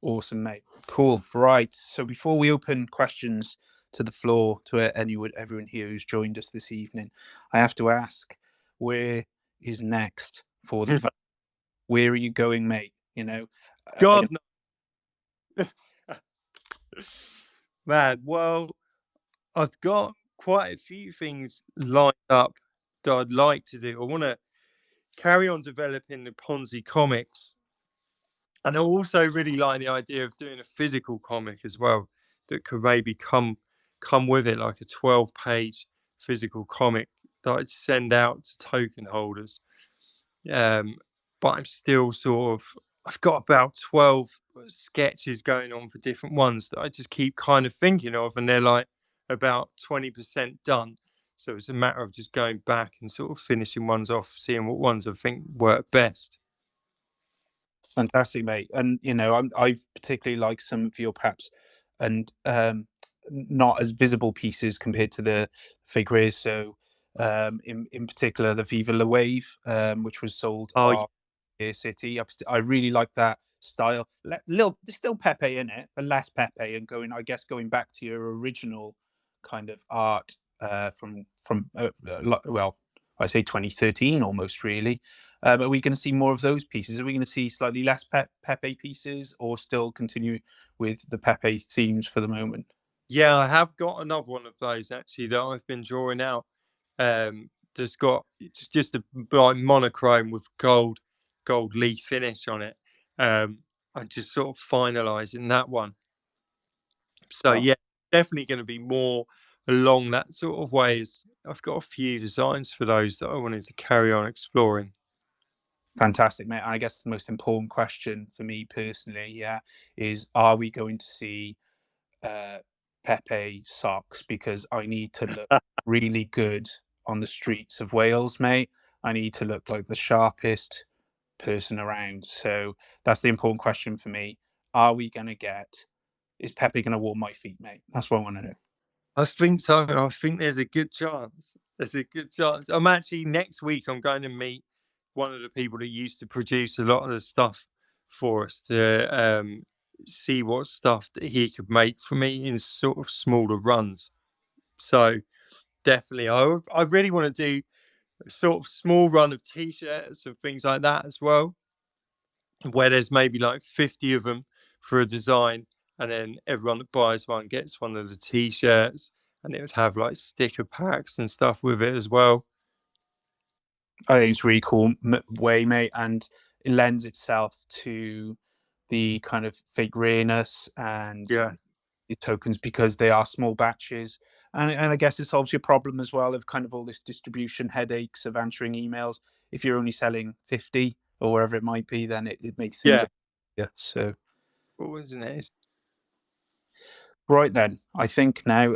Awesome, mate. Cool. Right. So before we open questions to the floor to everyone here who's joined us this evening, I have to ask, where is next for the where are you going, mate? God, no. Man, well, I've got quite a few things lined up that I'd like to do. I want to carry on developing the Ponzi comics, and I also really like the idea of doing a physical comic as well that could maybe come with it, like a 12-page physical comic that I'd send out to token holders. Um, but I'm still sort of I've got about 12 sketches going on for different ones that I just keep kind of thinking of, and they're like about 20% done. So it's a matter of just going back and sort of finishing ones off, seeing what ones I think work best. Fantastic, mate. And I particularly like some of your perhaps and not as visible pieces compared to the figures. So in particular the Viva La Wave, which was sold Oh, on Air City. I really like that style. Little, there's still Pepe in it, but less Pepe, and going back to your original kind of art well, I say 2013 almost really. Are we going to see more of those pieces? Are we going to see slightly less Pepe pieces, or still continue with the Pepe themes for the moment? yeah, I have got another one of those actually that I've been drawing out. That's got it's just a like monochrome with gold leaf finish on it. Um, I'm just sort of finalising that one. So Oh, yeah, definitely going to be more along that sort of ways. I've got a few designs for those that I wanted to carry on exploring. fantastic, mate. And I guess the most important question for me personally, yeah, is are we going to see uh, Pepe socks? Because I need to look really good on the streets of Wales, mate. I need to look like the sharpest person around. So that's the important question for me. Are we going to get, is Pepe going to warm my feet, mate? That's what I want to know. I think so. I think there's a good chance. There's a good chance. I'm actually next week. I'm going to meet one of the people that used to produce a lot of the stuff for us to see what stuff that he could make for me in sort of smaller runs. So definitely, I really want to do a sort of small run of t-shirts and things like that as well, where there's maybe like 50 of them for a design, and then everyone that buys one gets one of the t-shirts, and it would have like sticker packs and stuff with it as well. I think it's really cool way, mate, and it lends itself to the kind of fake rareness and Yeah, the tokens because they are small batches. And I guess it solves your problem as well of kind of all this distribution headaches of answering emails. If you're only selling 50 or wherever it might be, then it makes things yeah. yeah. So What was it? right then, I think now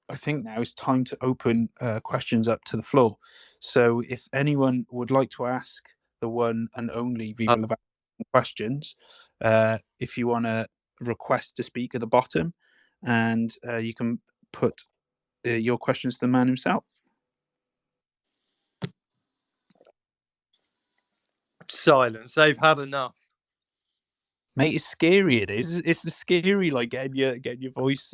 it's time to open questions up to the floor. So if anyone would like to ask the one and only Uh, Viva Laval questions, if you want to request to speak at the bottom, and you can put your questions to the man himself. Silence. They've had enough. Mate, it's scary. It is. It's the scary, like getting your voice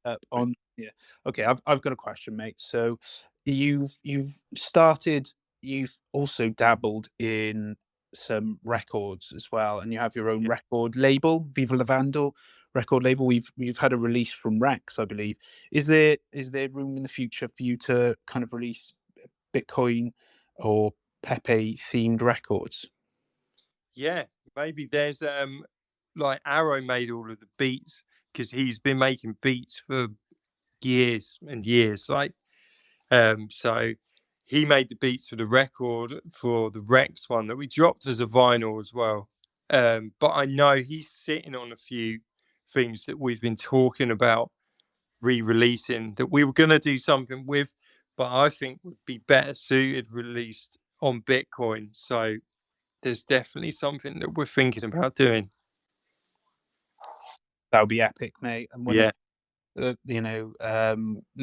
up on. Yeah. Okay, I've got a question, mate. So you've started. You've also dabbled in some records as well, and you have your own Yeah. record label, Viva la Vandal record label. We've had a release from Rex, I believe. Is there room in the future for you to kind of release Bitcoin or Pepe themed records? Yeah, maybe there's like Arrow made all of the beats because he's been making beats for years and years. Like so he made the beats for the record for the Rex one that we dropped as a vinyl as well. But I know he's sitting on a few things that we've been talking about re-releasing that we were going to do something with, but I think would be better suited released on Bitcoin. So there's definitely something that we're thinking about doing. That would be epic, mate. And one Yeah, of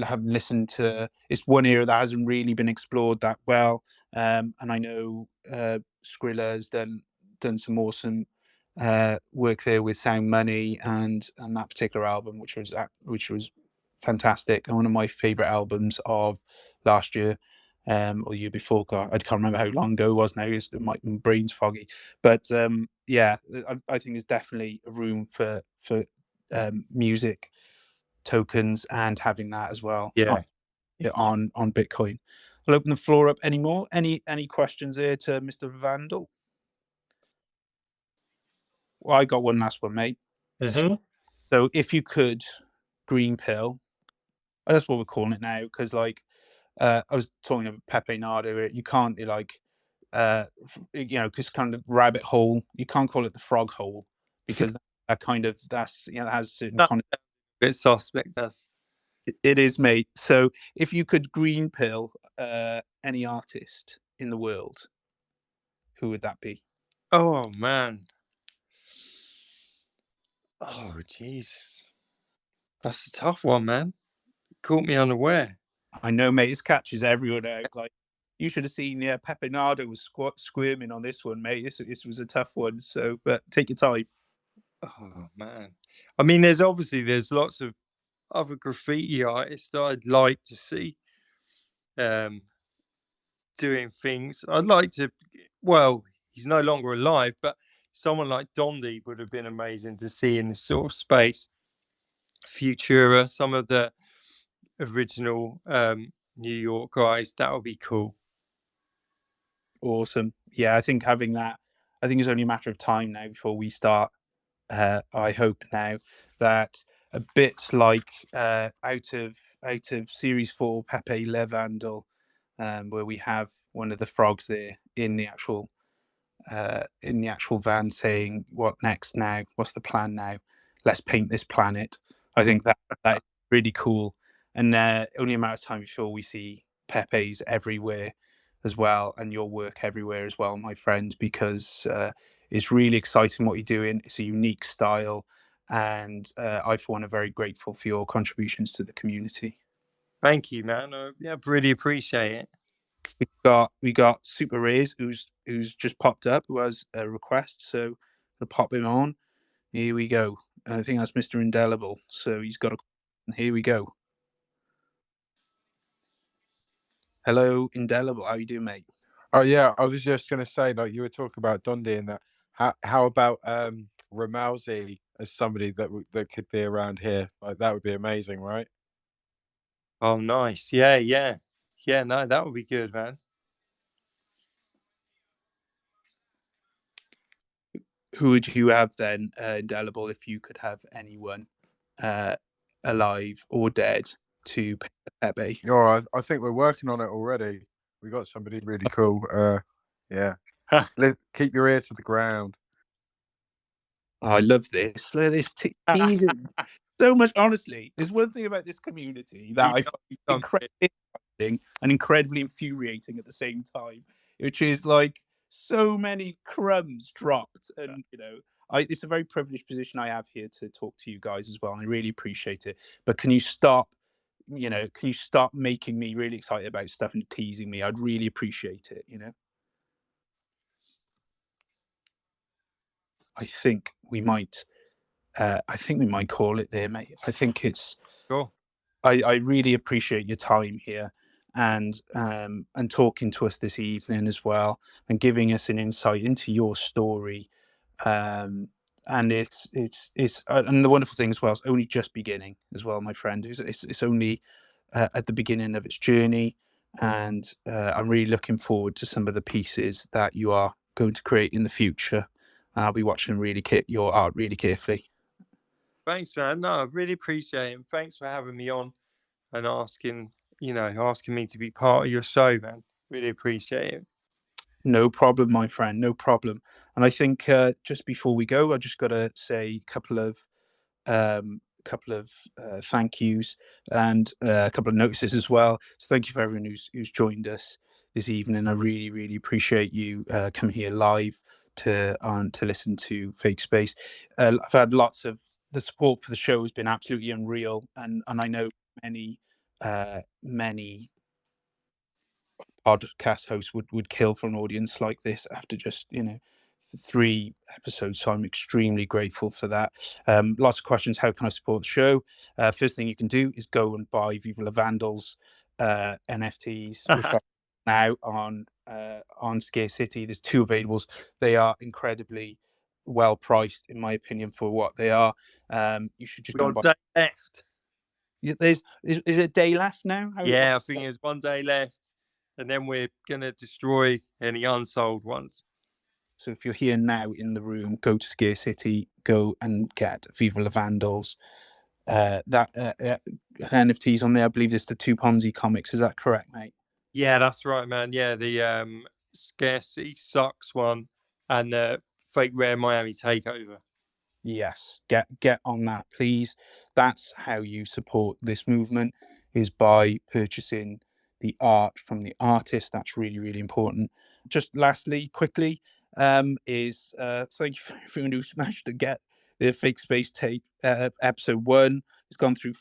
have listened to, it's one era that hasn't really been explored that well. And I know Skrilla has done some awesome work there with Sound Money and that particular album, which was fantastic and one of my favorite albums of last year. Or the year before, God, I can't remember how long ago it was now. My brain's foggy, but yeah, I think there's definitely a room for music tokens and having that as well yeah. on Bitcoin. I'll open the floor up. Any more? Any questions there to Mr. Vandal? Well, I got one last one, mate. Hmm. So if you could green pill, that's what we're calling it now, because like I was talking about Pepe Nardo, you can't be like because kind of rabbit hole, you can't call it the frog hole because that kind of that's that has certain That's a bit suspect. That's it is, mate. So if you could green pill any artist in the world, who would that be? oh man. Oh Jesus. That's a tough one, man. Caught me unaware. I know, mate. This catches everyone out. Like you should have seen. Yeah, Pepe Nardo was squirming on this one, mate. This was a tough one. So, but take your time. Oh man. I mean, there's lots of other graffiti artists that I'd like to see um doing things. I'd like to well, he's no longer alive, but someone like Dondi would have been amazing to see in this sort of space. Futura, some of the original New York guys, that would be cool. Awesome. Yeah, I think having that. I think it's only a matter of time now before we start I hope now that a bit like out of series four, Pepe Le Vandal, where we have one of the frogs there in the actual van saying, "What next now? What's the plan now? Let's paint this planet." I think that is really cool, and only a matter of time before we see Pepe's everywhere as well, and your work everywhere as well, my friend, because it's really exciting what you're doing. It's a unique style, and I, for one, are very grateful for your contributions to the community. Thank you, man. Yeah, really appreciate it. We got Super Rays, who's just popped up, who has a request, so I'll pop him on. Here we go. I think that's Mr. Indelible. So he's got a. Here we go. Hello, Indelible. How you doing, mate? Oh yeah, I was just gonna say, like you were talking about Dundee and that. How about Ramalzi as somebody that could be around here? Like that would be amazing, right? Oh, nice. Yeah, yeah. Yeah, no, that would be good, man. Who would you have then, Indelible, if you could have anyone uh, alive or dead to Pepe? Oh, I think we're working on it already. We got somebody really cool. Yeah. Keep your ear to the ground. Oh, I love this. Look at this teasing. So much, honestly, there's one thing about this community that He I knows find something. incredibly exciting and incredibly infuriating at the same time, which is like so many crumbs dropped. And, it's a very privileged position I have here to talk to you guys as well. And I really appreciate it. But can you stop making me really excited about stuff and teasing me? I'd really appreciate it. I think we might call it there, mate. I think it's Cool. I really appreciate your time here and talking to us this evening as well and giving us an insight into your story. Um, and and the wonderful thing as well, it's only just beginning as well, my friend. It's only at the beginning of its journey, and I'm really looking forward to some of the pieces that you are going to create in the future. I'll be watching your art really carefully. Thanks, man. No, I really appreciate it. And thanks for having me on and asking me to be part of your show, man. Really appreciate it. No problem, my friend. No problem. And I think just before we go, I just got to say a couple of thank yous and a couple of notices as well. So thank you for everyone who's joined us this evening. I really really appreciate you coming here live to listen to Fake Space. I've had lots of the support for the show has been absolutely unreal, and I know many podcast host would kill for an audience like this after just three episodes. So I'm extremely grateful for that. Lots of questions. How can I support the show? First thing you can do is go and buy Viva La Vandal's NFTs, which are now on Scare City. There's two availables. They are incredibly well priced, in my opinion, for what they are. You should just We go got and a buy. day left. Is it a day left now? Yeah, I think there's one day left, and then we're gonna destroy any unsold ones. So if you're here now in the room, go to Scare City, go and get Viva La Vandals. That NFTs on there, I believe it's the two Ponzi comics. Is that correct, mate? Yeah, that's right, man. Yeah, the scarcity sucks one and the fake rare Miami takeover. Yes, get on that, please. That's how you support this movement, is by purchasing the art from the artist. That's really, really important. Just lastly, quickly, is thank you for everyone who's managed to get the Fake Space tape episode one. It's gone through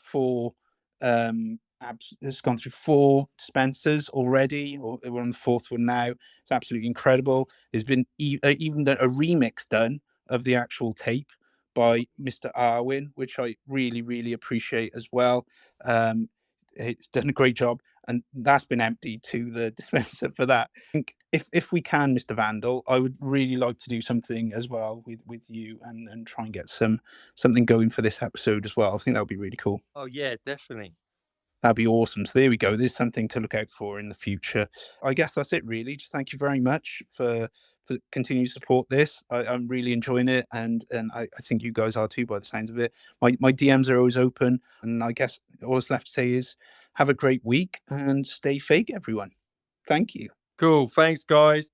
it's gone through four dispensers already, or we're on the fourth one now. It's absolutely incredible. There's been even a remix done of the actual tape by Mr. Arwin, which I really, really appreciate as well. It's done a great job, and that's been emptied to the dispenser for that. I think if we can, Mr. Vandal, I would really like to do something as well with you and try and get something going for this episode as well. I think that would be really cool. Oh yeah, definitely. That'd be awesome. So there we go. There's something to look out for in the future. I guess that's it, really. Just thank you very much for continue to support this. I'm really enjoying it, and I think you guys are too, by the sounds of it. My DMs are always open, and I guess all that's left to say is have a great week and stay fake, everyone. Thank you. Cool. Thanks, guys.